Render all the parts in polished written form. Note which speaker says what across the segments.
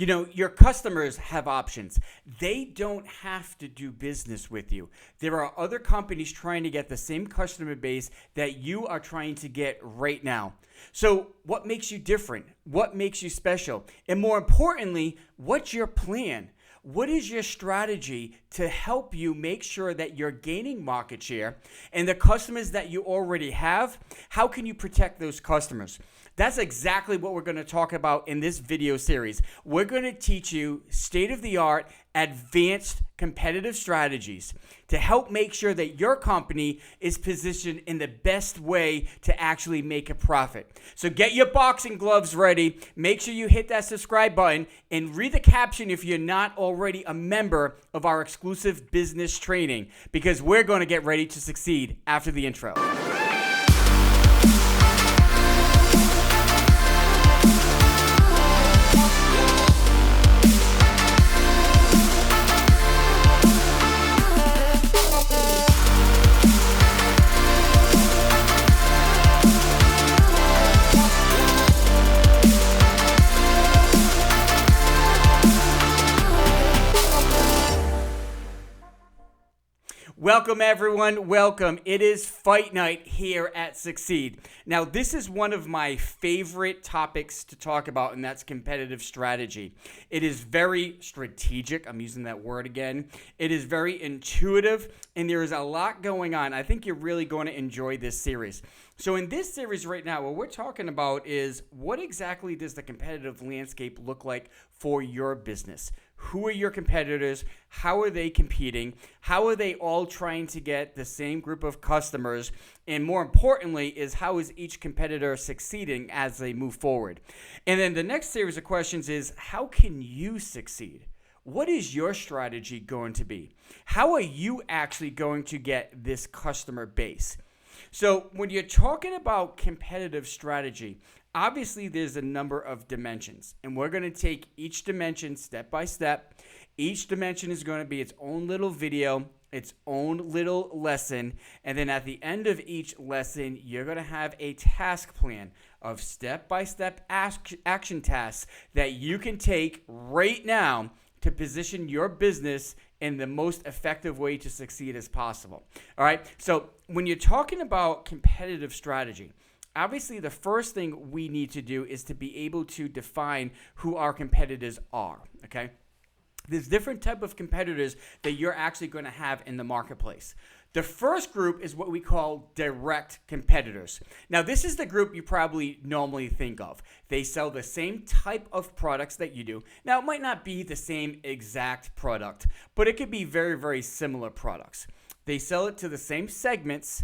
Speaker 1: Your customers have options. They don't have to do business with you. There are other companies trying to get the same customer base that you are trying to get right now. So what makes you different? What makes you special? And more importantly, what's your plan? What is your strategy to help you make sure that you're gaining market share, and the customers that you already have, how can you protect those customers? That's exactly what we're going to talk about in this video series. We're going to teach you state-of-the-art, advanced competitive strategies to help make sure that your company is positioned in the best way to actually make a profit. So get your boxing gloves ready. Make sure you hit that subscribe button and read the caption if you're not already a member of our exclusive business training, because we're going to get ready to succeed after the intro. Welcome everyone, welcome. It is fight night here at Succeed. Now this is one of my favorite topics to talk about, and that's competitive strategy. It is very strategic, I'm using that word again. It is very intuitive, and there is a lot going on. I think you're really going to enjoy this series. So in this series right now, what we're talking about is what exactly does the competitive landscape look like for your business? Who are your competitors? How are they competing? How are they all trying to get the same group of customers? And more importantly is how is each competitor succeeding as they move forward? And then the next series of questions is how can you succeed? What is your strategy going to be? How are you actually going to get this customer base? So when you're talking about competitive strategy, obviously there's a number of dimensions, and we're going to take each dimension step by step. Each dimension is going to be its own little video, its own little lesson, and then at the end of each lesson, you're going to have a task plan of step-by-step action tasks that you can take right now to position your business in the most effective way to succeed as possible. All right, so when you're talking about competitive strategy, obviously the first thing we need to do is to be able to define who our competitors are, okay? There's different type of competitors that you're actually going to have in the marketplace. The first group is what we call direct competitors. Now, this is the group you probably normally think of. They sell the same type of products that you do. Now, it might not be the same exact product, but it could be very, very similar products. They sell it to the same segments,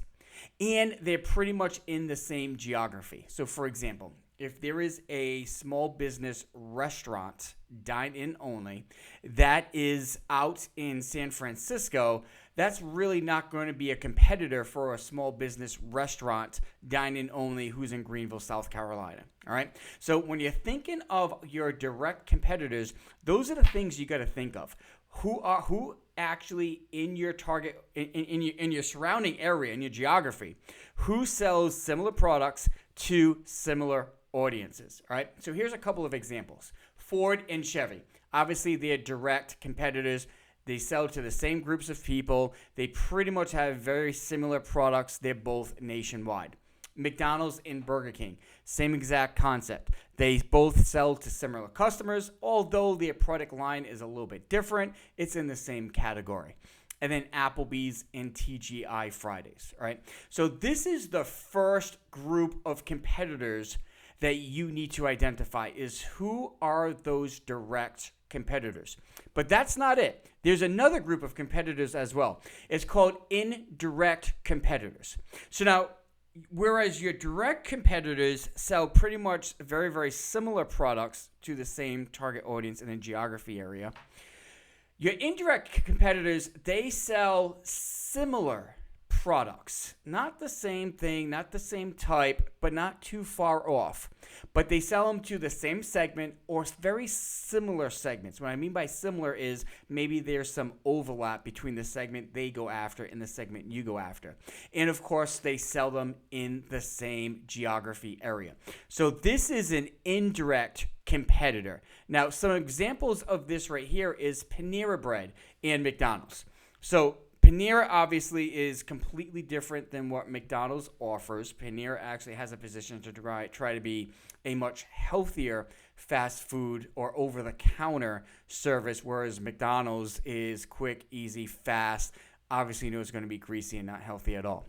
Speaker 1: and they're pretty much in the same geography. So, for example, if there is a small business restaurant, dine-in only, that is out in San Francisco, that's really not going to be a competitor for a small business restaurant, dine-in only, who's in Greenville, South Carolina. All right. So when you're thinking of your direct competitors, those are the things you got to think of. Who actually in your target, in your surrounding area, in your geography, who sells similar products to similar audiences. All right. So here's a couple of examples. Ford and Chevy. Obviously, they're direct competitors. They sell to the same groups of people. They pretty much have very similar products. They're both nationwide. McDonald's and Burger King, same exact concept. They both sell to similar customers, although their product line is a little bit different. It's in the same category. And then Applebee's and TGI Fridays, right? So this is the first group of competitors that you need to identify, is who are those direct competitors. But that's not it. There's another group of competitors as well. It's called indirect competitors. So now, whereas your direct competitors sell pretty much very, very similar products to the same target audience in a geography area, your indirect competitors, they sell similar products. Not the same thing, not the same type, but not too far off. But they sell them to the same segment or very similar segments. What I mean by similar is maybe there's some overlap between the segment they go after and the segment you go after. And of course, they sell them in the same geography area. So this is an indirect competitor. Now, some examples of this right here is Panera Bread and McDonald's. So Panera obviously is completely different than what McDonald's offers. Panera actually has a position to try to be a much healthier fast food or over-the-counter service, whereas McDonald's is quick, easy, fast. Obviously, you know it's going to be greasy and not healthy at all.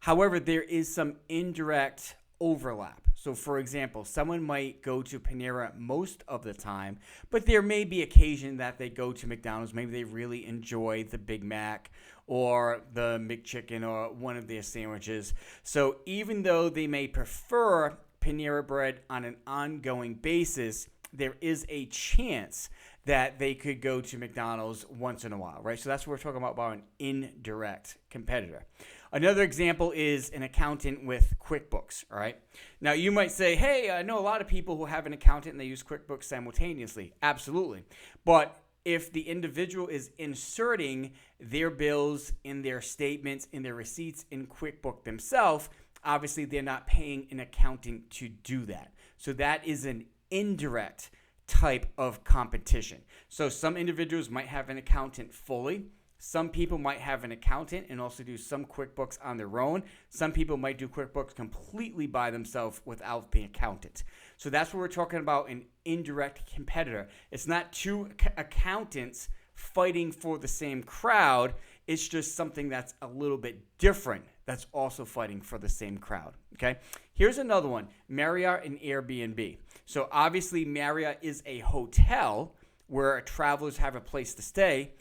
Speaker 1: However, there is some indirect overlap. So, for example, someone might go to Panera most of the time, but there may be occasion that they go to McDonald's. Maybe they really enjoy the Big Mac or the McChicken or one of their sandwiches. So, even though they may prefer Panera Bread on an ongoing basis, there is a chance that they could go to McDonald's once in a while, right? So that's what we're talking about an indirect competitor. Another example is an accountant with QuickBooks, all right? Now, you might say, hey, I know a lot of people who have an accountant and they use QuickBooks simultaneously. Absolutely. But if the individual is inserting their bills in their statements, in their receipts in QuickBooks themselves, obviously they're not paying an accountant to do that. So that is an indirect type of competition. So some individuals might have an accountant fully. Some people might have an accountant and also do some QuickBooks on their own. Some people might do QuickBooks completely by themselves without the accountant. So that's what we're talking about, an indirect competitor. It's not two accountants fighting for the same crowd. It's just something that's a little bit different that's also fighting for the same crowd, okay? Here's another one, Marriott and Airbnb. So obviously Marriott is a hotel where travelers have a place to stay.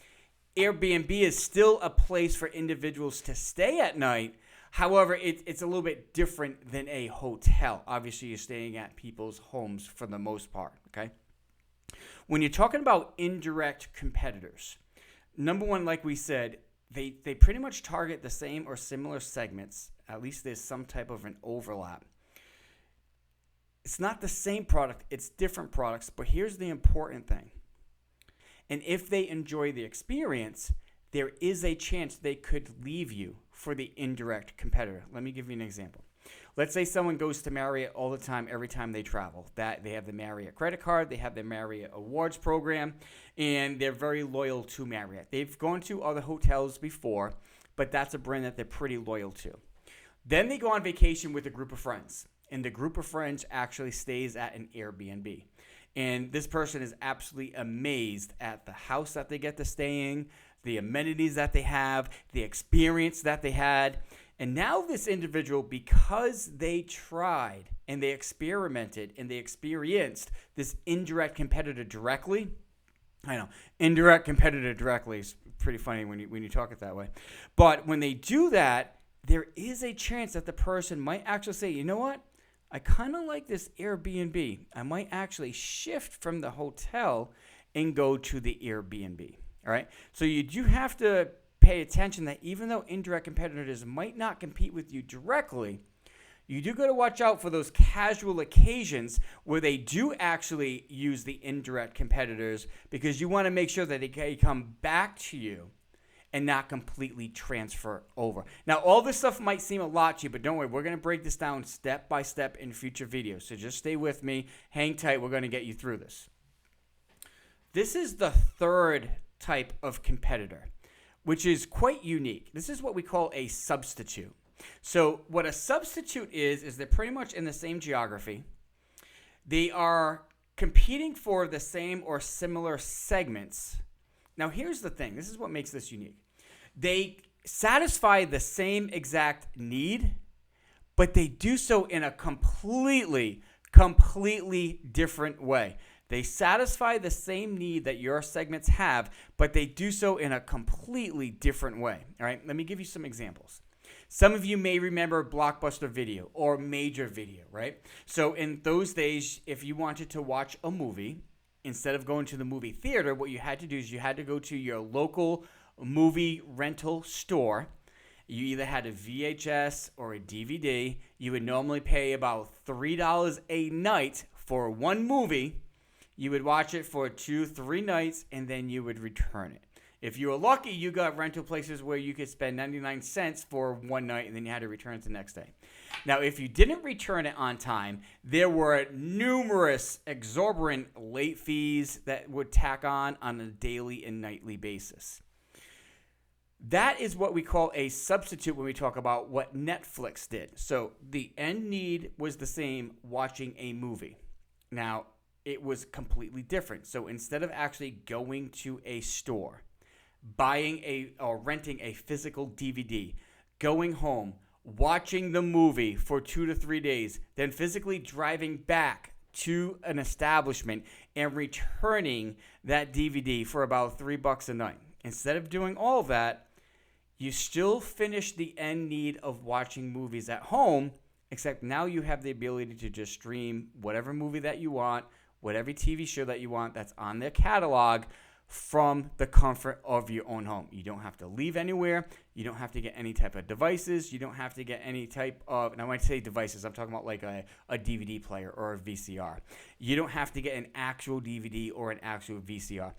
Speaker 1: Airbnb is still a place for individuals to stay at night. However, it's a little bit different than a hotel. Obviously, you're staying at people's homes for the most part, okay? When you're talking about indirect competitors, number one, like we said, they pretty much target the same or similar segments. At least there's some type of an overlap. It's not the same product, it's different products, but here's the important thing. And if they enjoy the experience, there is a chance they could leave you for the indirect competitor. Let me give you an example. Let's say someone goes to Marriott all the time, every time they travel. That they have the Marriott credit card, they have the Marriott Awards program, and they're very loyal to Marriott. They've gone to other hotels before, but that's a brand that they're pretty loyal to. Then they go on vacation with a group of friends, and the group of friends actually stays at an Airbnb. And this person is absolutely amazed at the house that they get to stay in, the amenities that they have, the experience that they had. And now this individual, because they tried and they experimented and they experienced this indirect competitor directly, I know, indirect competitor directly is pretty funny when you talk it that way. But when they do that, there is a chance that the person might actually say, you know what? I kind of like this Airbnb. I might actually shift from the hotel and go to the Airbnb. All right. So you do have to pay attention that even though indirect competitors might not compete with you directly, you do got to watch out for those casual occasions where they do actually use the indirect competitors, because you want to make sure that they come back to you and not completely transfer over. Now, all this stuff might seem a lot to you, but don't worry. We're going to break this down step by step in future videos. So just stay with me. Hang tight. We're going to get you through this. This is the third type of competitor, which is quite unique. This is what we call a substitute. So what a substitute is they're pretty much in the same geography. They are competing for the same or similar segments. Now, here's the thing. This is what makes this unique. They satisfy the same exact need, but they do so in a completely different way. They satisfy the same need that your segments have, but they do so in a completely different way. All right, let me give you some examples. Some of you may remember Blockbuster Video or Major Video, right? So in those days, if you wanted to watch a movie, instead of going to the movie theater, what you had to do is you had to go to your local movie rental store. You either had a VHS or a DVD. You would normally pay about $3 a night for one movie. You would watch it for 2-3 nights, and then you would return it. If you were lucky, you got rental places where you could spend 99 cents for one night and then you had to return it the next day. Now, if you didn't return it on time, there were numerous exorbitant late fees that would tack on a daily and nightly basis. That is what we call a substitute when we talk about what Netflix did. So the end need was the same, watching a movie. Now, it was completely different. So instead of actually going to a store, buying or renting a physical DVD, going home, watching the movie for 2 to 3 days, then physically driving back to an establishment and returning that DVD for about $3 a night. Instead of doing all of that, you still finish the end need of watching movies at home, except now you have the ability to just stream whatever movie that you want, whatever TV show that you want that's on their catalog from the comfort of your own home. You don't have to leave anywhere. You don't have to get any type of devices. You don't have to get any type of, and when I say devices, I'm talking about like a DVD player or a VCR. You don't have to get an actual DVD or an actual VCR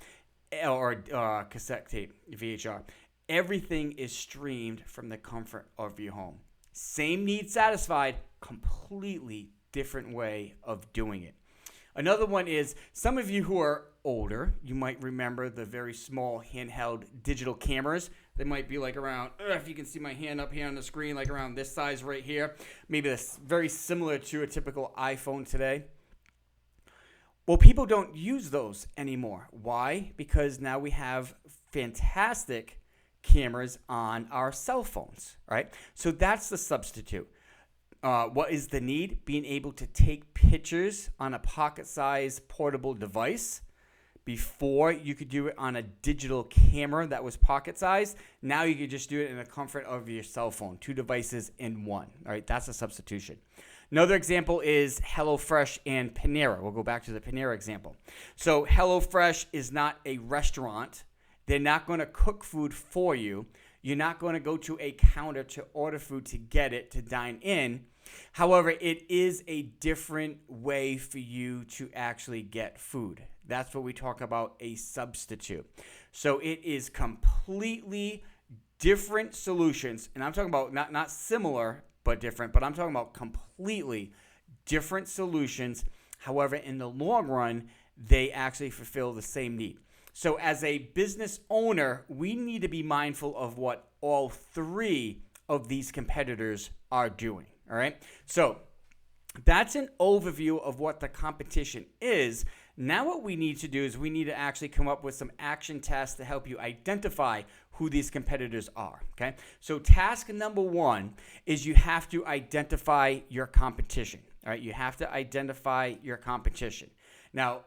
Speaker 1: or cassette tape, VHR. Everything is streamed from the comfort of your home. Same need satisfied, completely different way of doing it. Another one is, some of you who are older, you might remember the very small handheld digital cameras. They might be like around, if you can see my hand up here on the screen, like around this size right here. Maybe that's very similar to a typical iPhone today. Well, people don't use those anymore. Why? Because now we have fantastic cameras on our cell phones, right? So that's the substitute. What is the need? Being able to take pictures on a pocket-sized portable device. Before, you could do it on a digital camera that was pocket-sized. Now you could just do it in the comfort of your cell phone. 2 devices in one. All right, that's a substitution. Another example is HelloFresh and Panera. We'll go back to the Panera example. So HelloFresh is not a restaurant. They're not going to cook food for you. You're not going to go to a counter to order food to get it, to dine in. However, it is a different way for you to actually get food. That's what we talk about, a substitute. So it is completely different solutions. And I'm talking about not similar, but different. But I'm talking about completely different solutions. However, in the long run, they actually fulfill the same need. So as a business owner, we need to be mindful of what all 3 of these competitors are doing, all right? So that's an overview of what the competition is. Now what we need to do is we need to actually come up with some action tasks to help you identify who these competitors are, okay? So task number 1 is you have to identify your competition, all right? You have to identify your competition. Now,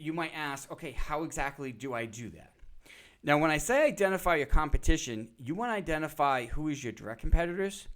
Speaker 1: you might ask, okay, how exactly do I do that? Now, when I say identify your competition, you want to identify who is your direct competitors,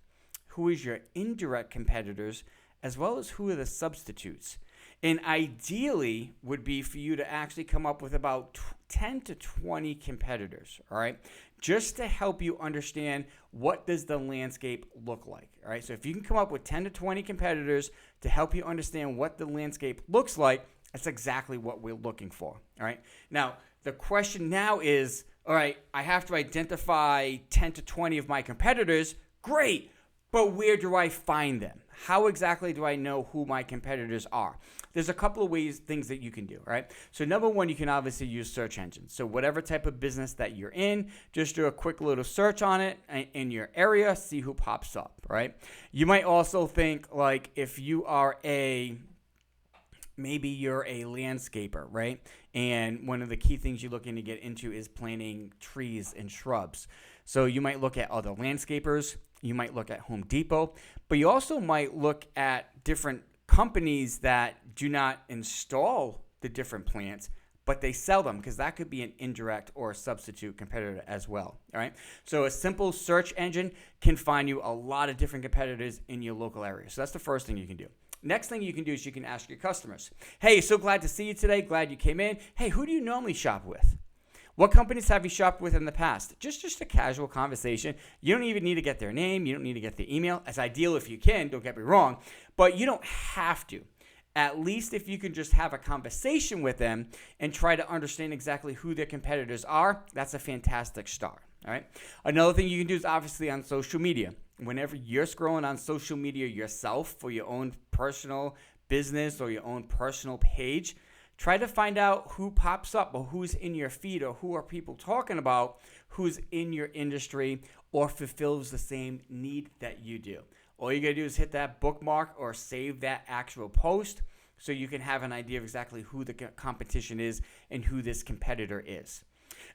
Speaker 1: who is your indirect competitors, as well as who are the substitutes. And ideally would be for you to actually come up with about 10 to 20 competitors, all right? Just to help you understand what does the landscape look like, all right? So if you can come up with 10 to 20 competitors to help you understand what the landscape looks like, that's exactly what we're looking for, all right? Now, the question now is, all right, I have to identify 10 to 20 of my competitors. Great, but where do I find them? How exactly do I know who my competitors are? There's a couple of things that you can do, all right? So number 1, you can obviously use search engines. So whatever type of business that you're in, just do a quick little search on it in your area, see who pops up, right? You might also think, like, if you are maybe you're a landscaper, right? And one of the key things you're looking to get into is planting trees and shrubs. So you might look at other landscapers. You might look at Home Depot. But you also might look at different companies that do not install the different plants, but they sell them, because that could be an indirect or a substitute competitor as well, all right? So a simple search engine can find you a lot of different competitors in your local area. So that's the first thing you can do. Next thing you can do is you can ask your customers, hey, so glad to see you today. Glad you came in. Hey, who do you normally shop with? What companies have you shopped with in the past? Just a casual conversation. You don't even need to get their name. You don't need to get the email. It's ideal if you can, don't get me wrong, but you don't have to. at least if you can just have a conversation with them and try to understand exactly who their competitors are, that's a fantastic start. All right. Another thing you can do is obviously on social media. Whenever you're scrolling on social media yourself for your own personal business or your own personal page, try to find out who pops up or who's in your feed or who are people talking about who's in your industry or fulfills the same need that you do. All you got to do is hit that bookmark or save that actual post so you can have an idea of exactly who the competition is and who this competitor is.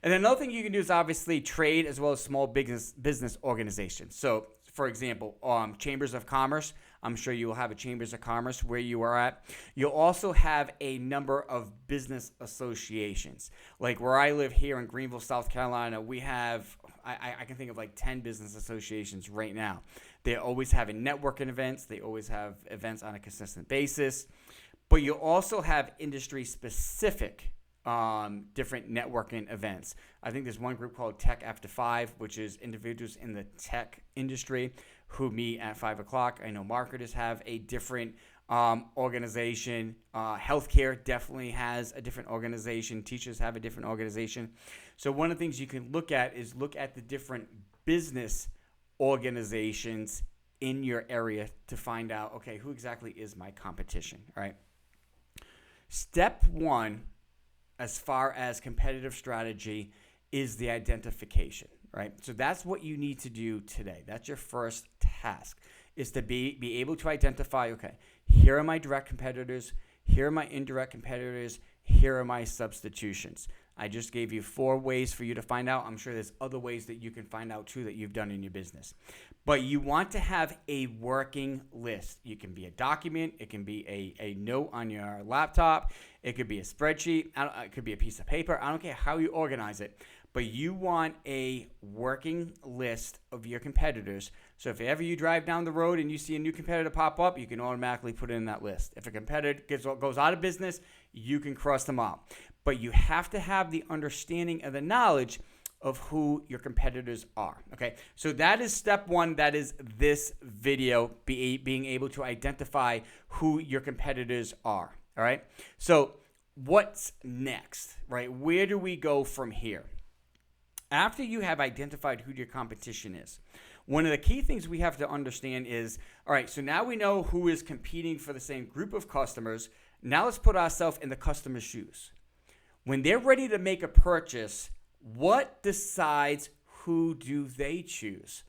Speaker 1: And then another thing you can do is obviously trade as well as small business organizations. So, for example, chambers of commerce. I'm sure you will have a chambers of commerce where you are at. You'll also have a number of business associations. Like where I live here in Greenville, South Carolina, we have, I can think of like 10 business associations right now. They're always having networking events. They always have events on a consistent basis. But you also have industry-specific different networking events. I think there's one group called Tech After 5, which is individuals in the tech industry who meet at 5 o'clock. I know marketers have a different organization. Healthcare definitely has a different organization. Teachers have a different organization. So one of the things you can look at is look at the different business organizations in your area to find out, okay, who exactly is my competition, all right? Step one, as far as competitive strategy, is the identification, right? So that's what you need to do today. That's your first task, is to be able to identify, okay, here are my direct competitors, here are my indirect competitors, here are my substitutions. I just gave you 4 ways for you to find out. I'm sure there's other ways that you can find out too that you've done in your business. But you want to have a working list. It can be a document. It can be a note on your laptop. It could be a spreadsheet. It could be a piece of paper. I don't care how you organize it. But you want a working list of your competitors. So if ever you drive down the road and you see a new competitor pop up, you can automatically put it in that list. If a competitor goes out of business, you can cross them out. But you have to have the understanding and the knowledge of who your competitors are. Okay, so that is step one. That is this video, being able to identify who your competitors are. All right, so what's next, right? Where do we go from here? After you have identified who your competition is, one of the key things we have to understand is, all right, so now we know who is competing for the same group of customers. Now let's put ourselves in the customer's shoes. When they're ready to make a purchase, what decides who do they choose?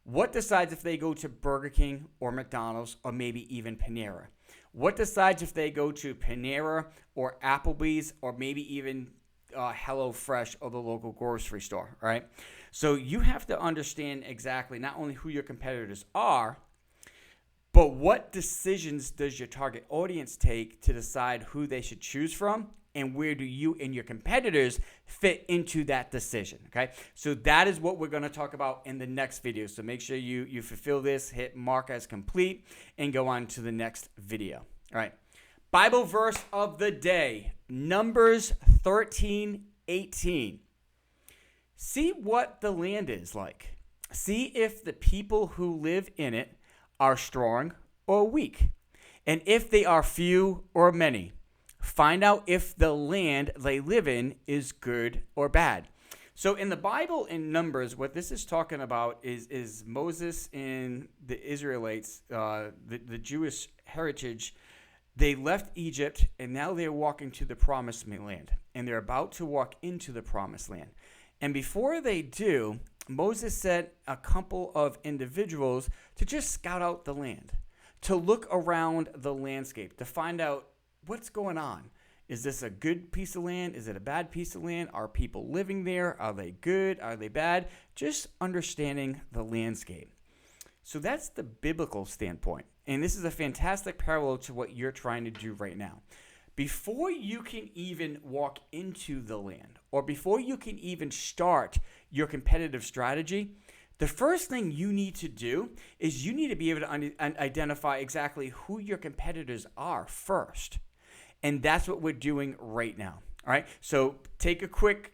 Speaker 1: What decides if they go to Burger King or McDonald's or maybe even Panera? What decides if they go to Panera or Applebee's or maybe even HelloFresh or the local grocery store, all right? So you have to understand exactly not only who your competitors are, but what decisions does your target audience take to decide who they should choose from, and where do you and your competitors fit into that decision, okay? So that is what we're going to talk about in the next video. So make sure you fulfill this, hit mark as complete, and go on to the next video. All right. Bible verse of the day, Numbers 13:18. See what the land is like. See if the people who live in it are strong or weak, and if they are few or many. Find out if the land they live in is good or bad. So in the Bible, in Numbers, what this is talking about is Moses and the Israelites, the Jewish heritage. They left Egypt, and now they're walking to the promised land, and they're about to walk into the promised land. And before they do, Moses sent a couple of individuals to just scout out the land, to look around the landscape, to find out what's going on. Is this a good piece of land? Is it a bad piece of land? Are people living there? Are they good? Are they bad? Just understanding the landscape. So that's the biblical standpoint. And this is a fantastic parallel to what you're trying to do right now. Before you can even walk into the land, or before you can even start your competitive strategy, the first thing you need to do is you need to be able to identify exactly who your competitors are first. And that's what we're doing right now. All right. So take a quick,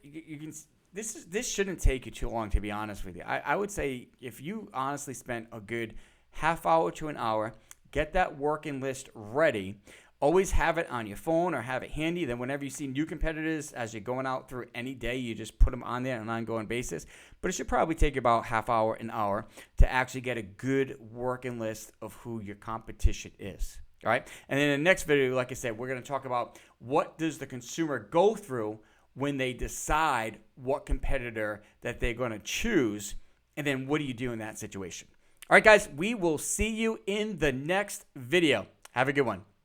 Speaker 1: this shouldn't take you too long, to be honest with you. I would say if you honestly spent a good half hour to an hour, get that working list ready Always have it on your phone or have it handy. Then whenever you see new competitors as you're going out through any day, you just put them on there on an ongoing basis. But it should probably take you about half hour, an hour to actually get a good working list of who your competition is. All right. And then in the next video, like I said, we're going to talk about what does the consumer go through when they decide what competitor that they're going to choose. And then what do you do in that situation? All right, guys, we will see you in the next video. Have a good one.